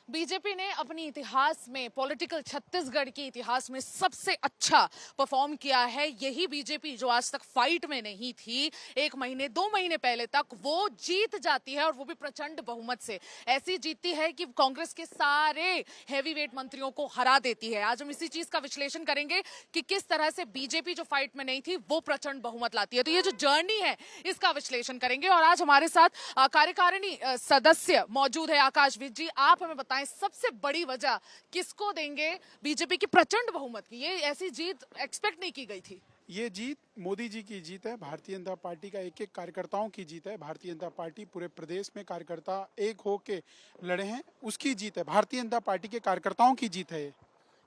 BJP ने अपनी इतिहास में पॉलिटिकल छत्तीसगढ़ के इतिहास में सबसे अच्छा परफॉर्म किया है। यही बीजेपी जो आज तक फाइट में नहीं थी, 1 महीने 2 महीने पहले तक वो जीत जाती है और वो भी प्रचंड बहुमत से। ऐसी जीतती है कि कांग्रेस के सारे हैवीवेट मंत्रियों को हरा देती है। आज हम इसी चीज का विश्लेषण करेंगे कि किस तरह से बीजेपी जो फाइट में नहीं थी वो प्रचंड बहुमत लाती है। तो ये जो जर्नी है इसका विश्लेषण करेंगे और आज हमारे साथ कार्यकारिणी सदस्य मौजूद है आकाश विज जी। आप हमें बताएं सबसे बड़ी वजह किसको देंगे बीजेपी की प्रचंड बहुमत की? ये ऐसी जीत एक्सपेक्ट नहीं की गई थी। ये जीत मोदी जी की जीत है, भारतीय जनता पार्टी का एक एक कार्यकर्ताओं की जीत है। भारतीय जनता पार्टी पूरे प्रदेश में कार्यकर्ता एक होके लड़े हैं, उसकी जीत है। भारतीय जनता पार्टी के कार्यकर्ताओं की जीत है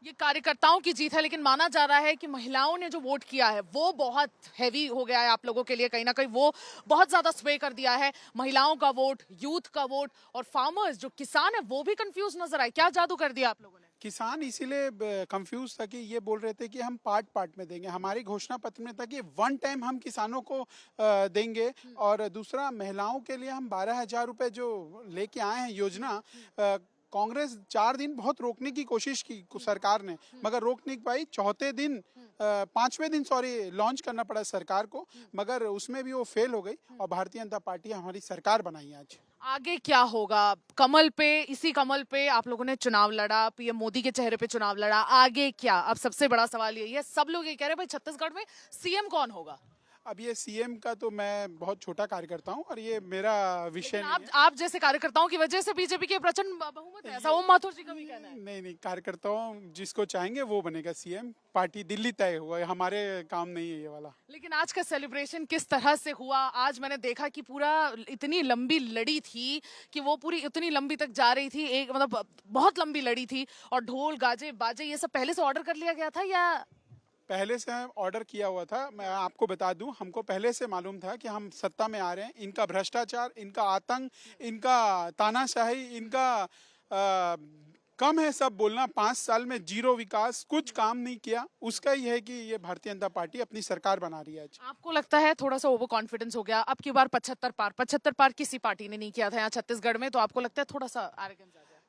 ये कार्यकर्ताओं की जीत है, लेकिन माना जा रहा है कि महिलाओं ने जो वोट किया है वो बहुत हैवी हो गया है आप लोगों के लिए। कहीं ना कहीं वो बहुत ज्यादा स्वे कर दिया है। महिलाओं का वोट, यूथ का वोट और फार्मर्स जो किसान है वो भी कंफ्यूज नजर आए। क्या जादू कर दिया आप लोगों ने? किसान इसीलिए कंफ्यूज था कि ये बोल रहे थे कि हम पार्ट पार्ट में देंगे। हमारी घोषणा पत्र में था कि वन टाइम हम किसानों को देंगे, और दूसरा महिलाओं के लिए हम 12,000 रुपए जो लेके आए हैं योजना। कांग्रेस 4 दिन बहुत रोकने की कोशिश की सरकार ने, मगर रोक नहीं पाई। चौथे दिन 5वें दिन लॉन्च करना पड़ा सरकार को, मगर उसमें भी वो फेल हो गई और भारतीय जनता पार्टी हमारी सरकार बनाई आज। आगे क्या होगा? कमल पे, इसी कमल पे आप लोगों ने चुनाव लड़ा, पीएम मोदी के चेहरे पे चुनाव लड़ा। आगे क्या? अब सबसे बड़ा सवाल यही है, सब लोग ये कह रहे हैं भाई छत्तीसगढ़ में सीएम कौन होगा? अब ये सीएम का तो मैं बहुत छोटा कार्यकर्ता हूँ और ये मेरा विषय नहीं है। आप जैसे कार्यकर्ताओं की वजह से बीजेपी की प्रचंड बहुमत है, ऐसा ओम माथुर जी का भी कहना है। नहीं, कार्यकर्ताओं जिसको चाहेंगे वो बनेगा सीएम। पार्टी दिल्ली तय हुआ है, हमारे काम नहीं है ये वाला। लेकिन आज का सेलिब्रेशन किस तरह से हुआ? आज मैंने देखा कि पूरा इतनी लंबी लड़ी थी कि वो पूरी इतनी लंबी तक जा रही थी, एक मतलब बहुत लंबी लड़ी थी। और ढोल गाजे बाजे ये सब पहले से ऑर्डर कर लिया गया था या पहले से ऑर्डर किया हुआ था? मैं आपको बता दूं, हमको पहले से मालूम था कि हम सत्ता में आ रहे हैं। इनका भ्रष्टाचार, इनका आतंक, इनका तानाशाही, इनका कम है सब बोलना। 5 साल में जीरो विकास, कुछ काम नहीं किया। उसका ही है कि ये भारतीय जनता पार्टी अपनी सरकार बना रही है आज। आपको लगता है थोड़ा सा ओवर कॉन्फिडेंस हो गया? अब की बार 75 पार किसी पार्टी ने नहीं किया था यहाँ छत्तीसगढ़ में, तो आपको लगता है थोड़ा सा एरोगेंस आ गया?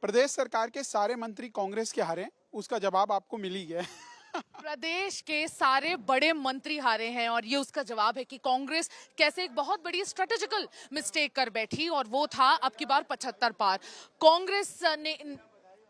प्रदेश सरकार के सारे मंत्री कांग्रेस के हारे, उसका जवाब आपको मिल ही गया। प्रदेश के सारे बड़े मंत्री हारे हैं और ये उसका जवाब है कि कांग्रेस कैसे एक बहुत बड़ी स्ट्रेटेजिकल मिस्टेक कर बैठी, और वो था अब की बार 75 पार। कांग्रेस ने,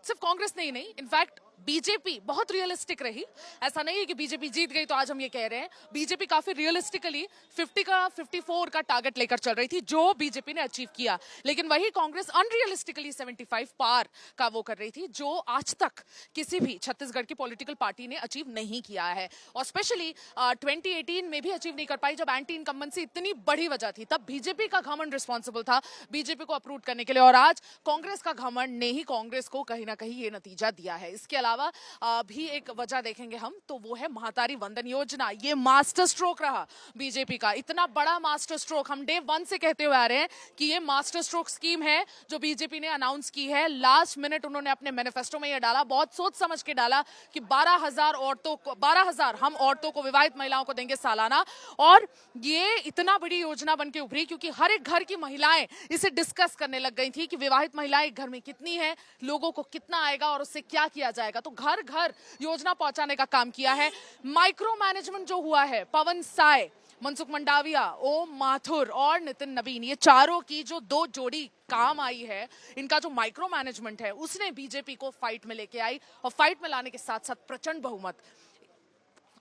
सिर्फ कांग्रेस ने ही नहीं, इनफैक्ट बीजेपी बहुत रियलिस्टिक रही। ऐसा नहीं है कि बीजेपी जीत गई तो आज हम ये कह रहे हैं। बीजेपी काफी रियलिस्टिकली 54 का टारगेट लेकर चल रही थी, जो बीजेपी ने अचीव किया। लेकिन वही कांग्रेस अनरियलिस्टिकली 75 पार का वो कर रही थी, जो आज तक किसी भी छत्तीसगढ़ की पॉलिटिकल पार्टी ने अचीव नहीं किया है। और स्पेशली 2018 में भी अचीव नहीं कर पाई, जब एंटी इनकम्बेंसी इतनी बड़ी वजह थी। तब बीजेपी का घमंड रिस्पॉन्सिबल था बीजेपी को अप्रूव करने के लिए, और आज कांग्रेस का घमंड ने ही कांग्रेस को कहीं ना कहीं ये नतीजा दिया है। इसके अलावा भी एक वजह देखेंगे हम, तो वो है महातारी वंदन योजना। ये मास्टर स्ट्रोक रहा बीजेपी का, इतना बड़ा मास्टर स्ट्रोक। हम डे 1 से कहते हुए आ रहे हैं कि ये मास्टर स्ट्रोक स्कीम है जो बीजेपी ने अनाउंस की है। लास्ट मिनट उन्होंने अपने मैनिफेस्टो में ये डाला, बहुत सोच समझ के डाला कि 12,000 हम औरतों को, विवाहित महिलाओं को देंगे सालाना। और ये इतना बड़ी योजना बन के उभरी क्योंकि हर एक घर की महिलाएं इसे डिस्कस करने लग गई थी कि विवाहित महिलाएं एक घर में कितनी है, लोगों को कितना आएगा और उससे क्या किया जाएगा। तो घर घर योजना पहुंचाने का काम किया है। माइक्रो मैनेजमेंट जो हुआ है, पवन साय, मनसुख मंडाविया, ओम माथुर और नितिन नवीन, ये चारों की जो 2 जोड़ी काम आई है, इनका जो माइक्रो मैनेजमेंट है उसने बीजेपी को फाइट में लेके आई, और फाइट में लाने के साथ साथ प्रचंड बहुमत।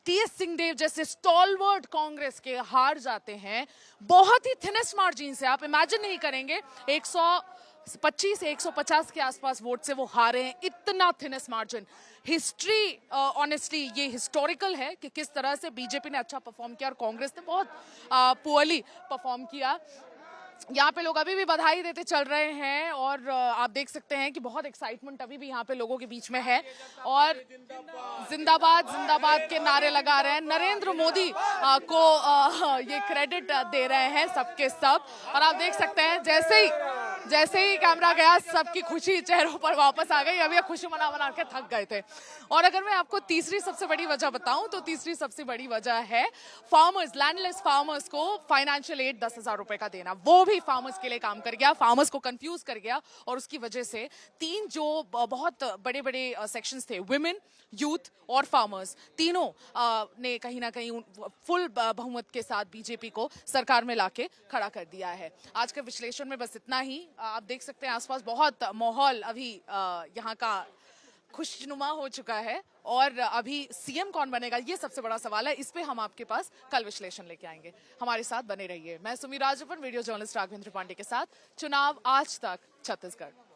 टीएस सिंहदेव जैसे स्टॉलवर्ड कांग्रेस के हार जाते हैं बहुत ही थिनेस्ट मार्जिन से। आप इमेजिन नहीं करेंगे, 125 से 150 के आसपास वोट से वो हारे हैं, इतना थिनेस्ट मार्जिन। हिस्ट्री ऑनेस्टली ये हिस्टोरिकल है कि किस तरह से बीजेपी ने अच्छा परफॉर्म किया और कांग्रेस ने बहुत पुअरली परफॉर्म किया। यहाँ पे लोग अभी भी बधाई देते चल रहे हैं और आप देख सकते हैं कि बहुत एक्साइटमेंट अभी भी यहाँ पे लोगों के बीच में है, और जिंदाबाद जिंदाबाद के नारे लगा रहे हैं। नरेंद्र मोदी को ये क्रेडिट दे रहे हैं सबके सब। और आप देख सकते हैं जैसे ही कैमरा गया, सबकी खुशी चेहरों पर वापस आ गई। अभी ये खुशी मना मना के थक गए थे। और अगर मैं आपको तीसरी सबसे बड़ी वजह बताऊं, तो तीसरी सबसे बड़ी वजह है फार्मर्स, लैंडलेस फार्मर्स को फाइनेंशियल एड 10,000 रुपए का देना। वो भी फार्मर्स के लिए काम कर गया, फार्मर्स को कंफ्यूज कर गया, और उसकी वजह से तीन जो बहुत बड़े बड़े सेक्शंस थे, विमेन, यूथ और फार्मर्स, तीनों ने कहीं ना कहीं फुल बहुमत के साथ बीजेपी को सरकार में लाके खड़ा कर दिया है। आज के विश्लेषण में बस इतना ही। आप देख सकते हैं आसपास बहुत माहौल अभी यहाँ का खुशनुमा हो चुका है, और अभी सीएम कौन बनेगा ये सबसे बड़ा सवाल है। इस पे हम आपके पास कल विश्लेषण लेके आएंगे। हमारे साथ बने रहिए। मैं सुमी राजपन, वीडियो जर्नलिस्ट राघवेंद्र पांडे के साथ, चुनाव आज तक छत्तीसगढ़।